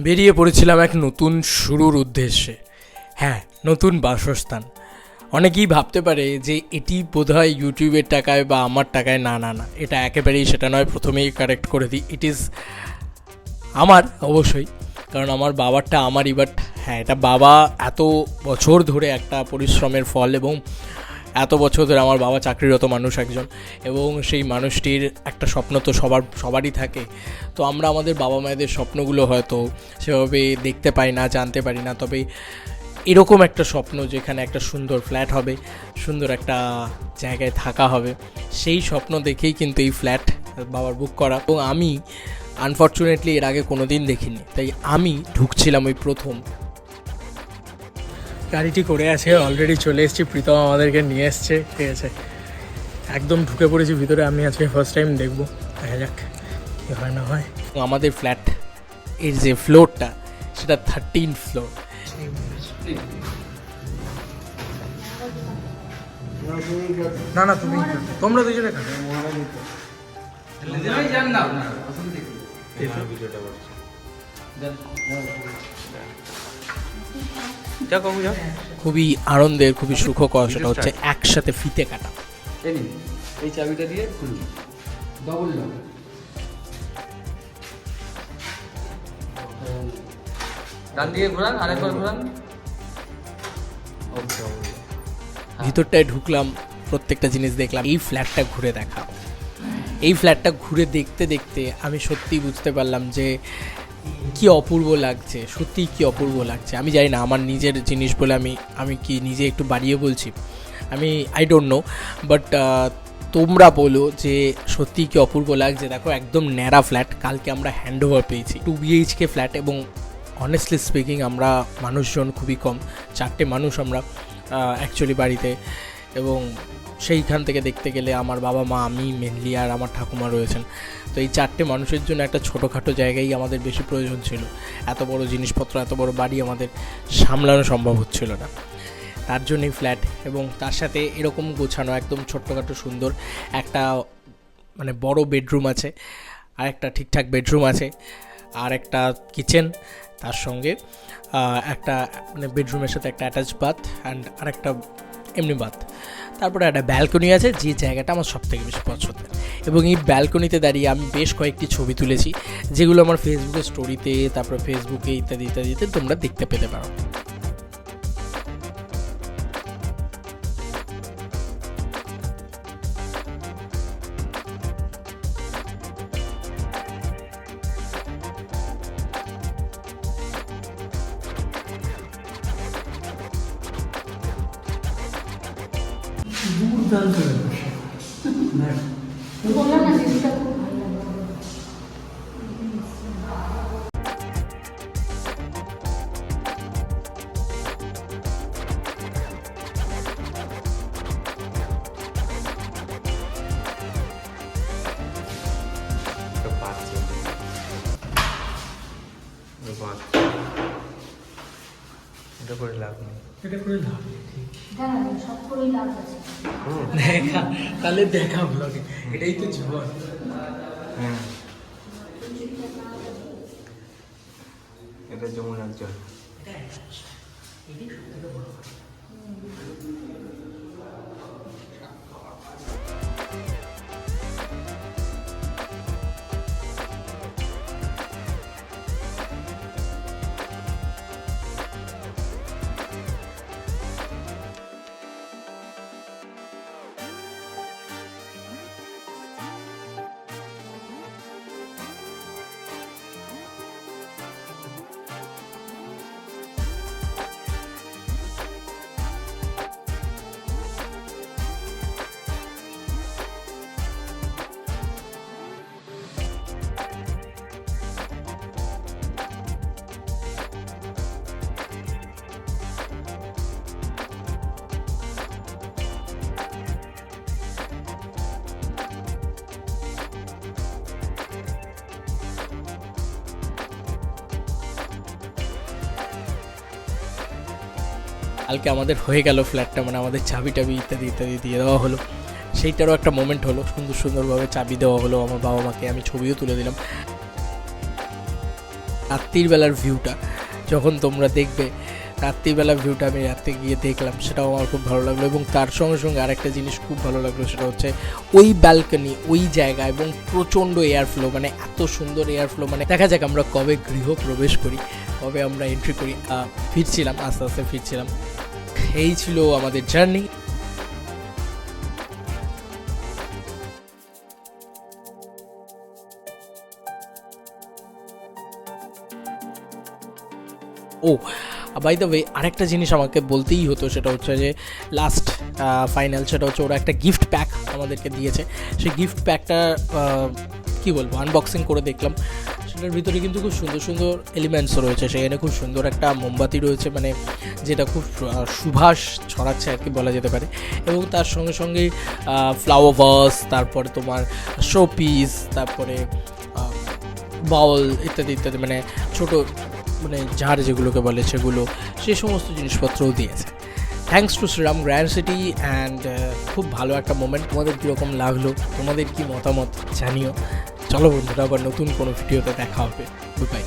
বেরিয়ে পড়েছিলাম এক নতুন শুরুর উদ্দেশ্যে। হ্যাঁ, নতুন বাসস্থান। অনেকেই ভাবতে পারে যে এটি বোধহয় ইউটিউবের টাকায় বা আমার টাকায়। না না না, এটা একেবারেই সেটা নয়। প্রথমেই কারেক্ট করে দিই, ইট ইজ আমার, অবশ্যই, কারণ আমার বাবারটা আমারই। বাট হ্যাঁ, এটা বাবা এত বছর ধরে একটা পরিশ্রমের ফল, এবং এত বছর ধরে আমার বাবা চাকরিরত মানুষ একজন, এবং সেই মানুষটির একটা স্বপ্ন তো সবারই থাকে। তো আমরা আমাদের বাবা মায়েদের স্বপ্নগুলো হয়তো সেভাবে দেখতে পাই না, জানতে পারি না। তবে এরকম একটা স্বপ্ন যেখানে একটা সুন্দর ফ্ল্যাট হবে, সুন্দর একটা জায়গায় থাকা হবে, সেই স্বপ্ন দেখেই কিন্তু এই ফ্ল্যাট বাবার বুক করা। এবং আমি আনফর্চুনেটলি এর আগে কোনো দিন দেখিনি, তাই আমি ঢুকছিলাম ওই প্রথম। গাড়িটি করে আছে, অলরেডি চলে এসেছি, প্রীতম আমাদেরকে নিয়ে এসছে, ঠিক আছে। একদম ঢুকে পড়েছি ভিতরে। আমি আজকে ফার্স্ট টাইম দেখবো, দেখা যাক কী হয় না হয়। আমাদের ফ্ল্যাট এর যে ফ্লোরটা, সেটা 13 ফ্লোর। না না, তুমি তোমরা দুজনে খাবে। খুবই আনন্দের, খুবই সুখকর, সেটা হচ্ছে একসাথে ফিতে কাটা। এই চাবিটা দিয়ে খুলুন, ডবল লক। ডান দিকে ঘোরান, আরেকবার ঘোরান। ভিতরটায় ঢুকলাম, প্রত্যেকটা জিনিস দেখলাম। এই ফ্ল্যাটটা ঘুরে দেখা, এই ফ্ল্যাটটা ঘুরে দেখতে দেখতে আমি সত্যিই বুঝতে পারলাম যে কি অপূর্ব লাগছে, সত্যিই কি অপূর্ব লাগছে। আমি জানি না, আমার নিজের জিনিস বলে আমি কি নিজে একটু বাড়িয়ে বলছি, আমি আই ডোন্ট নো, বাট তোমরা বলো যে সত্যিই কি অপূর্ব লাগছে। দেখো, একদম ন্যাড়া ফ্ল্যাট। কালকে আমরা হ্যান্ড ওভার পেয়েছি, 2 BHK ফ্ল্যাট, এবং অনেস্টলি স্পিকিং আমরা মানুষজন খুবই কম, 4টে মানুষ আমরা অ্যাকচুয়ালি বাড়িতে। এবং সেইখান থেকে দেখতে গেলে আমার বাবা মা, আমি মেনলি, আর আমার ঠাকুমা রয়েছেন। তো এই 4টে মানুষের জন্য একটা ছোটোখাটো জায়গায় আমাদের বেশি প্রয়োজন ছিল। এত বড় জিনিসপত্র, এত বড় বাড়ি আমাদের সামলানো সম্ভব হচ্ছিল না, তার জন্যই ফ্ল্যাট। এবং তার সাথে এরকম গোছানো, একদম ছোট্টখাটো সুন্দর একটা মানে বড় বেডরুম আছে, আর একটা ঠিকঠাক বেডরুম আছে, আর একটা কিচেন, তার সঙ্গে একটা মানে বেডরুমের সাথে একটা অ্যাটাচ বাথ, অ্যান্ড আরেকটা এমনি বাথ। তারপরে একটা ব্যালকনি আছে, যে জায়গাটা আমার সবথেকে বেশি পছন্দের। এবং এই ব্যালকনিতে দাঁড়িয়ে আমি বেশ কয়েকটি ছবি তুলেছি, যেগুলো আমার ফেসবুকের স্টোরিতে, তারপরে ফেসবুকে ইত্যাদি ইত্যাদিতে তোমরা দেখতে পেতে পারো। বললাম না, জিনিসটা খুব ভালো লাগলো। এটা করে লাভ নেই। হ্যাঁ, সব করেই লাভ আছে। দেখা, তাহলে দেখা ব্লগে, এটাই তো জীবন। হ্যাঁ, এটা যমুনার জল। কালকে আমাদের হয়ে গেল ফ্ল্যাটটা, মানে আমাদের চাবি টাবি ইত্যাদি ইত্যাদি দিয়ে দেওয়া হলো। সেইটারও একটা মোমেন্ট হলো, সুন্দরভাবে চাবি দেওয়া হলো আমার বাবা মাকে, আমি ছবিও তুলে দিলাম। রাত্রিবেলার ভিউটা যখন তোমরা দেখবে, রাত্রিবেলার ভিউটা আমি রাতে গিয়ে দেখলাম, সেটাও আমার খুব ভালো লাগলো। এবং তার সঙ্গে সঙ্গে আরেকটা জিনিস খুব ভালো লাগলো, সেটা হচ্ছে ওই ব্যালকনি, ওই জায়গা এবং প্রচণ্ড এয়ার ফ্লো, মানে এত সুন্দর এয়ার ফ্লো। মানে দেখা যাক আমরা কবে গৃহ প্রবেশ করি, কবে আমরা এন্ট্রি করি। ফিরছিলাম, আস্তে আস্তে ফিরছিলাম। এই ছিল আমাদের journey. Oh by the way, আরেকটা জিনিস আমাকে বলতেই হতো, সেটা হচ্ছে যে লাস্ট ফাইনাল, সেটা হচ্ছে ওরা একটা গিফট প্যাক আমাদেরকে দিয়েছে। সেই গিফট প্যাকটা কী বলবো, আনবক্সিং করে দেখলাম। সেটার ভিতরে কিন্তু খুব সুন্দর সুন্দর এলিমেন্টসও রয়েছে। সেখানে খুব সুন্দর একটা মোমবাতি রয়েছে, মানে যেটা খুব সুবাস ছড়াচ্ছে আর কি বলা যেতে পারে। এবং তার সঙ্গে সঙ্গে ফ্লাওয়ার ভাস, তারপরে তোমার শো পিস, তারপরে বাউল ইত্যাদি ইত্যাদি, মানে ছোটো মানে ঝাড় যেগুলোকে বলে সেগুলো, সে সমস্ত জিনিসপত্রও দিয়েছে। Thanks to Shriram Grand City and খুব ভালো একটা মোমেন্ট। তোমাদের কীরকম লাগলো, তোমাদের কি মতামত জানিও। চলো বন্ধুরা, আবার নতুন কোনো ভিডিওতে দেখা হবে। Good bye.